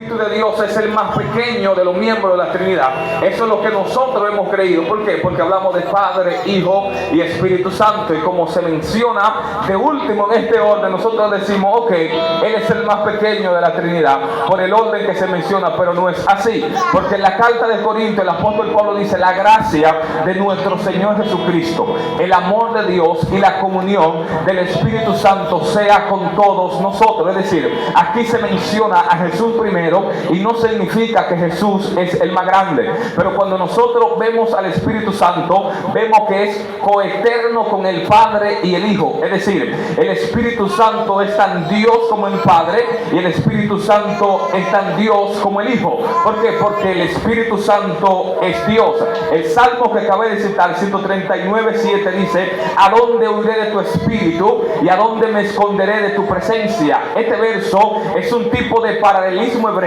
de Dios es el más pequeño de los miembros de la Trinidad. Eso es lo que nosotros hemos creído. ¿Por qué? Porque hablamos de Padre, Hijo y Espíritu Santo, y como se menciona de último en este orden, nosotros decimos, ok, Él es el más pequeño de la Trinidad por el orden que se menciona, pero no es así, porque en la carta de Corintios el apóstol Pablo dice: la gracia de nuestro Señor Jesucristo, el amor de Dios y la comunión del Espíritu Santo sea con todos nosotros. Es decir, aquí se menciona a Jesús primero, y no significa que Jesús es el más grande, pero cuando nosotros vemos al Espíritu Santo, vemos que es coeterno con el Padre y el Hijo. Es decir, el Espíritu Santo es tan Dios como el Padre, y el Espíritu Santo es tan Dios como el Hijo. ¿Por qué? Porque el Espíritu Santo es Dios. El Salmo que acabé de citar, 139:7, dice: ¿a dónde huiré de tu espíritu y a dónde me esconderé de tu presencia? Este verso es un tipo de paralelismo hebreo,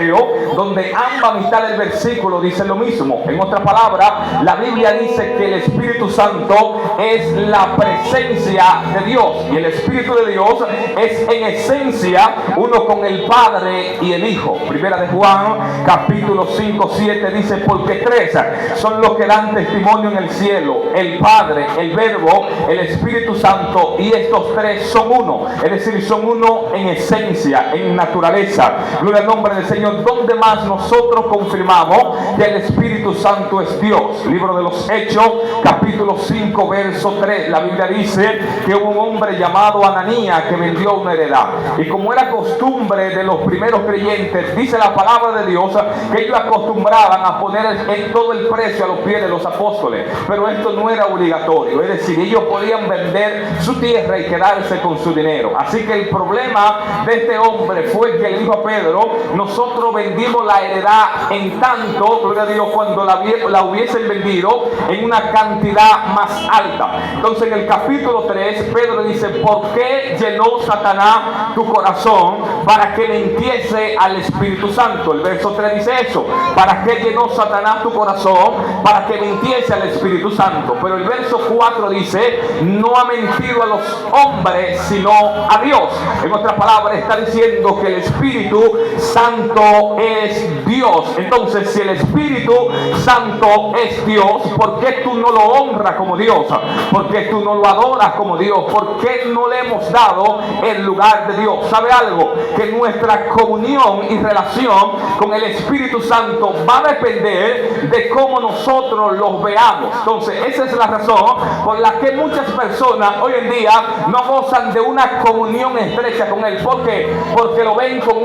donde ambas mitades del versículo dicen lo mismo. En otra palabra, la Biblia dice que el Espíritu Santo es la presencia de Dios, y el Espíritu de Dios es en esencia uno con el Padre y el Hijo. Primera de Juan capítulo 5:7 dice: porque tres son los que dan testimonio en el cielo, el Padre, el Verbo, el Espíritu Santo, y estos tres son uno. Es decir, son uno en esencia, en naturaleza. Gloria al nombre del Señor. Donde más nosotros confirmamos que el Espíritu Santo es Dios. Libro de los Hechos capítulo 5 verso 3, la Biblia dice que hubo un hombre llamado Ananías que vendió una heredad, y como era costumbre de los primeros creyentes, dice la palabra de Dios que ellos acostumbraban a poner en todo el precio a los pies de los apóstoles, pero esto no era obligatorio. Es decir, ellos podían vender su tierra y quedarse con su dinero. Así que el problema de este hombre fue que le dijo a Pedro: nosotros vendimos la heredad en tanto, gloria a Dios, cuando la hubiesen vendido en una cantidad más alta. Entonces en el capítulo 3 Pedro dice: ¿por qué llenó Satanás tu corazón para que mintiese al Espíritu Santo? El verso 3 dice eso: ¿para qué llenó Satanás tu corazón para que mintiese al Espíritu Santo? Pero el verso 4 dice: no ha mentido a los hombres sino a Dios. En otras palabras, está diciendo que el Espíritu Santo es Dios. Entonces, si el Espíritu Santo es Dios, ¿por qué tú no lo honras como Dios? ¿Por qué tú no lo adoras como Dios? ¿Por qué no le hemos dado el lugar de Dios? ¿Sabe algo? Que nuestra comunión y relación con el Espíritu Santo va a depender de cómo nosotros los veamos. Entonces, esa es la razón por la que muchas personas hoy en día no gozan de una comunión estrecha con Él. ¿Por qué? Porque lo ven como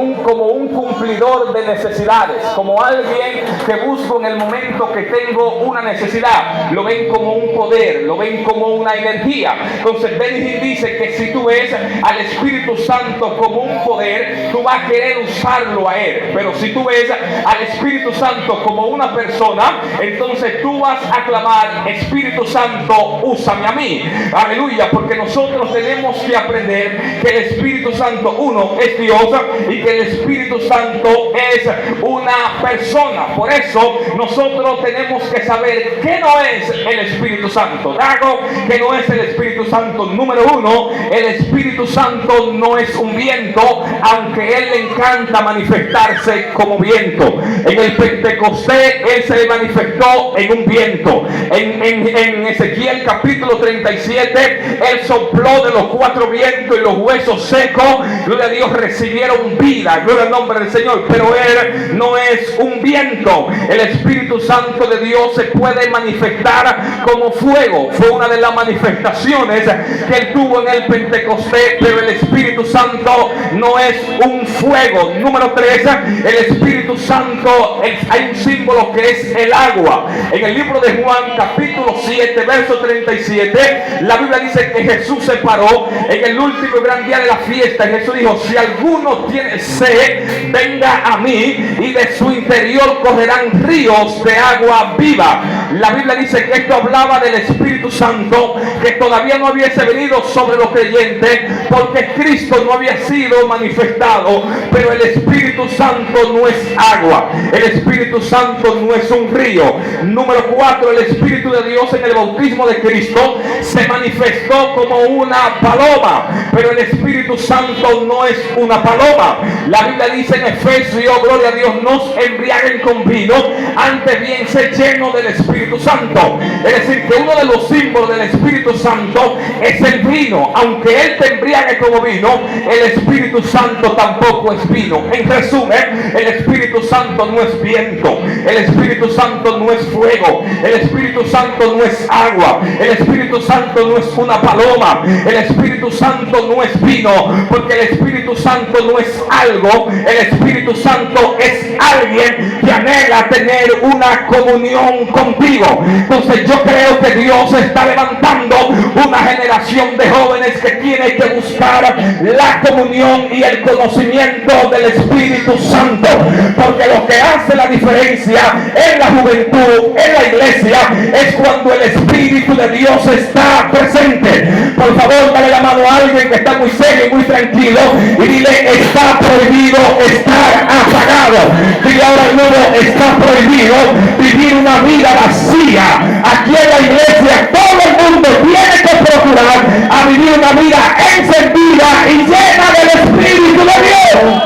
un cumplidor de necesidades, como alguien que busco en el momento que tengo una necesidad. Lo ven como un poder, lo ven como una energía. Entonces Benjamin dice que si tú ves al Espíritu Santo como un poder, tú vas a querer usarlo a Él. Pero si tú ves al Espíritu Santo como una persona, entonces tú vas a clamar: Espíritu Santo, úsame a mí. Aleluya, porque nosotros tenemos que aprender que el Espíritu Santo, uno, es Dios, y que el Espíritu Santo es una persona. Por eso nosotros tenemos que saber que no es el Espíritu Santo. Dago, que no es el Espíritu Santo. Número uno, el Espíritu Santo no es un viento, aunque Él le encanta manifestarse como viento. En el Pentecostés Él se manifestó en un viento. En Ezequiel capítulo 37 Él sopló de los cuatro vientos y los huesos secos, gloria a Dios, recibieron vida. Gloria al nombre del Señor. Pero Él no es un viento. El Espíritu Santo de Dios se puede manifestar como fuego. Fue una de las manifestaciones que Él tuvo en el Pentecostés. Pero el Espíritu Santo no es un fuego. Número 3, el Espíritu Santo, hay un símbolo que es el agua. En el libro de Juan capítulo 7 verso 37, la Biblia dice que Jesús se paró en el último y gran día de la fiesta, y Jesús dijo: si alguno tiene sed, venga a mí, y de su interior correrán ríos de agua viva. La Biblia dice que esto hablaba del Espíritu Santo, que todavía no hubiese venido sobre los creyentes, porque Cristo no había sido manifestado. Pero el Espíritu Santo no es agua, el Espíritu Santo no es un río. Número 4, el Espíritu de Dios en el bautismo de Cristo se manifestó como una paloma, pero el Espíritu Santo no es una paloma. La Biblia dice en Efesios Dios, gloria a Dios, nos embriaguen con vino, antes bien se lleno del Espíritu Santo. Es decir, que uno de los símbolos del Espíritu Santo es el vino. Aunque Él te embriague como vino, el Espíritu Santo tampoco es vino. En resumen, el Espíritu Santo no es viento, el Espíritu Santo no es fuego, el Espíritu Santo no es agua, el Espíritu Santo no es una paloma, el Espíritu Santo no es vino, porque el Espíritu Santo no es algo, el Espíritu Santo es alguien que anhela tener una comunión contigo. Entonces yo creo que Dios está levantando una generación de jóvenes que tiene que buscar la comunión y el conocimiento del Espíritu Santo, porque lo que hace la diferencia en la juventud, en la iglesia, es cuando el Espíritu de Dios está presente. Por favor, dale la mano a alguien que está muy serio y muy tranquilo y dile: está prohibido estar apagado. Dile ahora al nuevo: está prohibido vivir una vida vacía. Aquí en la iglesia todo el mundo tiene que procurar a vivir una vida encendida y llena del Espíritu de Dios.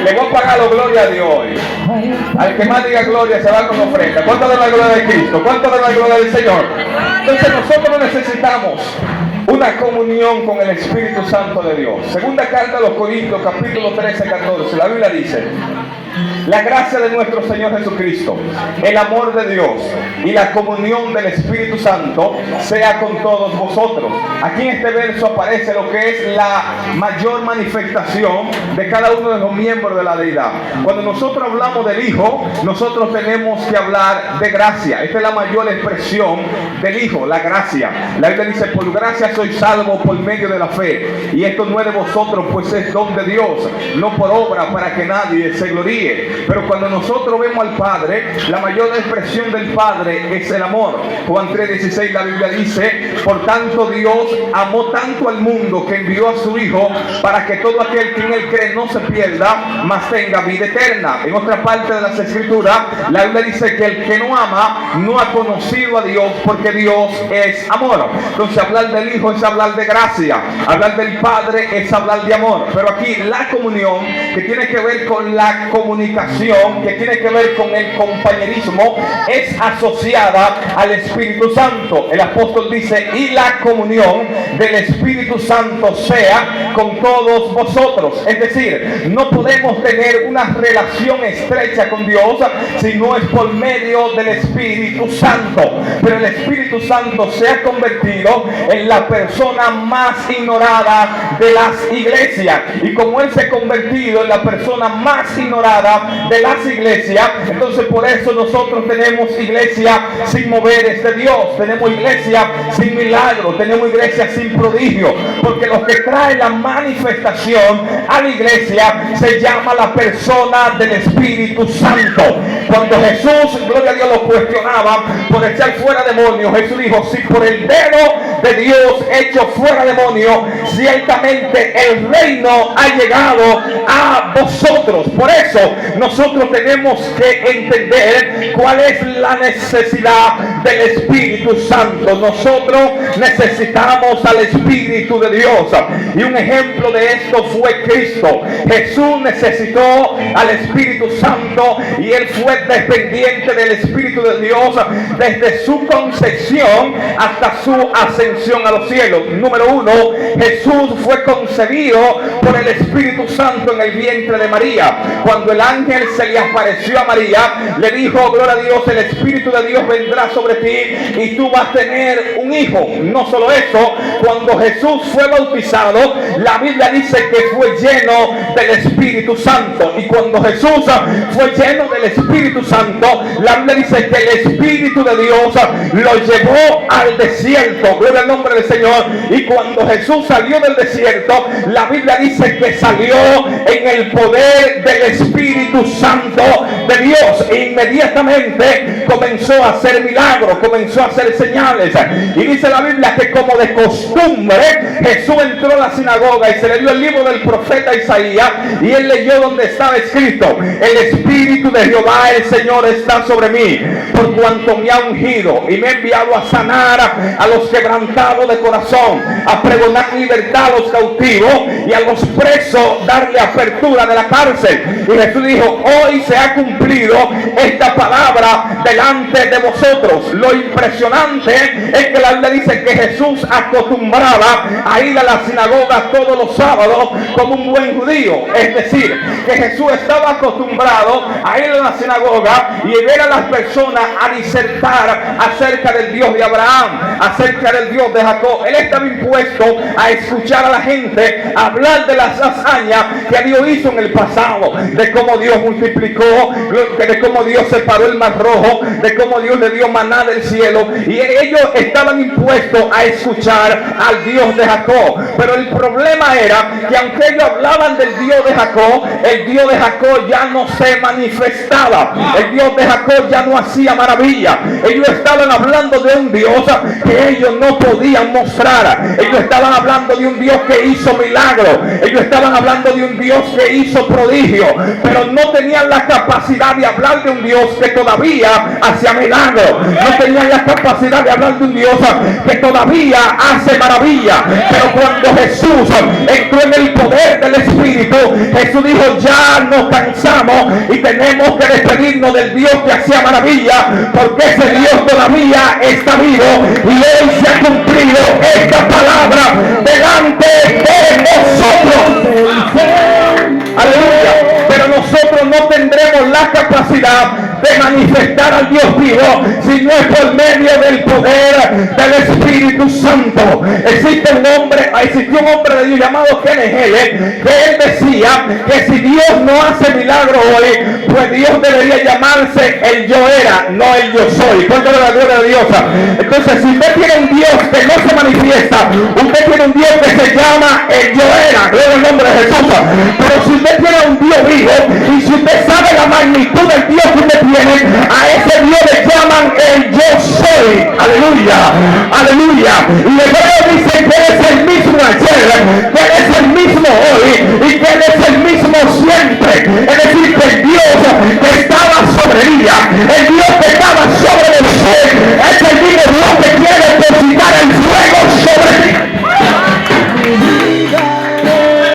Le voy a pagar la gloria a Dios hoy. Al que más diga gloria se va con ofrenda. ¿Cuánto de la gloria de Cristo? ¿Cuánto de la gloria del Señor? Entonces nosotros necesitamos una comunión con el Espíritu Santo de Dios. Segunda carta a los Corintios, capítulo 13, 14. La Biblia dice: la gracia de nuestro Señor Jesucristo, el amor de Dios y la comunión del Espíritu Santo sea con todos vosotros. Aquí en este verso aparece lo que es la mayor manifestación de cada uno de los miembros de la deidad. Cuando nosotros hablamos del Hijo, nosotros tenemos que hablar de gracia. Esta es la mayor expresión del Hijo, la gracia. La Biblia dice: por gracia sois salvos por medio de la fe, y esto no es de vosotros, pues es don de Dios, no por obra, para que nadie se gloríe. Pero cuando nosotros vemos al Padre, la mayor expresión del Padre es el amor. Juan 3:16, la Biblia dice: por tanto Dios amó tanto al mundo que envió a su Hijo, para que todo aquel que en él cree no se pierda, mas tenga vida eterna. En otra parte de las Escrituras, la Biblia dice que el que no ama no ha conocido a Dios, porque Dios es amor. Entonces hablar del Hijo es hablar de gracia, hablar del Padre es hablar de amor. Pero aquí la comunión, que tiene que ver con la comunicación, que tiene que ver con el compañerismo, es asociada al Espíritu Santo. El apóstol dice: y la comunión del Espíritu Santo sea con todos vosotros. Es decir, no podemos tener una relación estrecha con Dios si no es por medio del Espíritu Santo. Pero el Espíritu Santo se ha convertido en la persona más ignorada de las iglesias, y como Él se ha convertido en la persona más ignorada de las iglesias, entonces por eso nosotros tenemos iglesia sin moveres de Dios, tenemos iglesia sin milagro, tenemos iglesia sin prodigio, porque lo que trae la manifestación a la iglesia se llama la persona del Espíritu Santo. Cuando Jesús, gloria a Dios, lo cuestionaba por echar fuera demonios, Jesús dijo: si por el dedo de Dios hecho fuera demonio, ciertamente el reino ha llegado a vosotros. Por eso nosotros tenemos que entender cuál es la necesidad del Espíritu Santo. Nosotros necesitamos al Espíritu de Dios, y un ejemplo de esto fue Cristo. Jesús necesitó al Espíritu Santo y Él fue dependiente del Espíritu de Dios desde su concepción hasta su ascensión a los cielos. Número uno, Jesús fue concebido por el Espíritu Santo en el vientre de María. Cuando el ángel se le apareció a María, le dijo: gloria a Dios, el Espíritu de Dios vendrá sobre ti y tú vas a tener un hijo. No solo eso, cuando Jesús fue bautizado, la Biblia dice que fue lleno del Espíritu Santo. Y cuando Jesús fue lleno del Espíritu Santo, la Biblia dice que el Espíritu de Dios lo llevó al desierto. Gloria al nombre del Señor. Y cuando Jesús salió del desierto, la Biblia dice que salió en el poder del Espíritu Santo de Dios. E inmediatamente comenzó a hacer milagros, comenzó a hacer señales. Y dice la Biblia que como de costumbre, Jesús entró a la sinagoga y se le dio el libro del profeta Isaías, y él leyó donde estaba escrito: el Espíritu de Jehová el Señor está sobre mí, por cuanto me ha ungido y me ha enviado a sanar a los quebrantados quebrantados de corazón, a pregonar libertad a los cautivos y a los presos darle apertura de la cárcel. Y Jesús dijo: hoy se ha cumplido esta palabra delante de vosotros. Lo impresionante es que la Biblia dice que Jesús acostumbraba a ir a la sinagoga todos los sábados como un buen judío. Es decir, que Jesús estaba acostumbrado a ir a la sinagoga y ver a las personas a disertar acerca del Dios de Abraham, acerca del Dios de Jacob. Él estaba impuesto a escuchar a la gente hablar de las hazañas que Dios hizo en el pasado, de cómo Dios multiplicó, de cómo Dios separó el mar rojo, de cómo Dios le dio maná del cielo, y ellos estaban impuestos a escuchar al Dios de Jacob. Pero el problema era que aunque ellos hablaban del Dios de Jacob, el Dios de Jacob ya no se manifestaba, el Dios de Jacob ya no hacía maravilla. Ellos estaban hablando de un Dios que ellos no podían mostrar. Ellos estaban hablando de un Dios que hizo milagros, ellos estaban hablando de un Dios que hizo prodigio, pero no tenían la capacidad de hablar de un Dios que todavía hacía milagros. No tenían la capacidad de hablar de un Dios que todavía hace maravilla. Pero cuando Jesús entró en el poder del Espíritu, Jesús dijo: ya nos cansamos y tenemos que despedirnos del Dios que hacía maravilla, porque ese Dios todavía está vivo y hoy se ha cumplido esta palabra delante de nosotros. Aleluya. Pero nosotros no tendremos la capacidad de manifestar al Dios vivo si no es por medio del poder del Espíritu Santo. Existió un hombre de Dios llamado Kenneth Hagin, que él decía que si Dios no hace milagro hoy, pues Dios debería llamarse el yo era, no el yo soy. Cuéntale la gloria de Dios. Entonces, si usted tiene un Dios que no se manifiesta, usted tiene un Dios que se llama el yo era, gloria al nombre de Jesús. Pero si usted tiene un Dios vivo, y si usted sabe la magnitud del Dios que usted tiene, a ese Dios le llaman el yo soy. Aleluya, aleluya. Y el Hebreo dice que es el mismo ayer, que es el mismo hoy y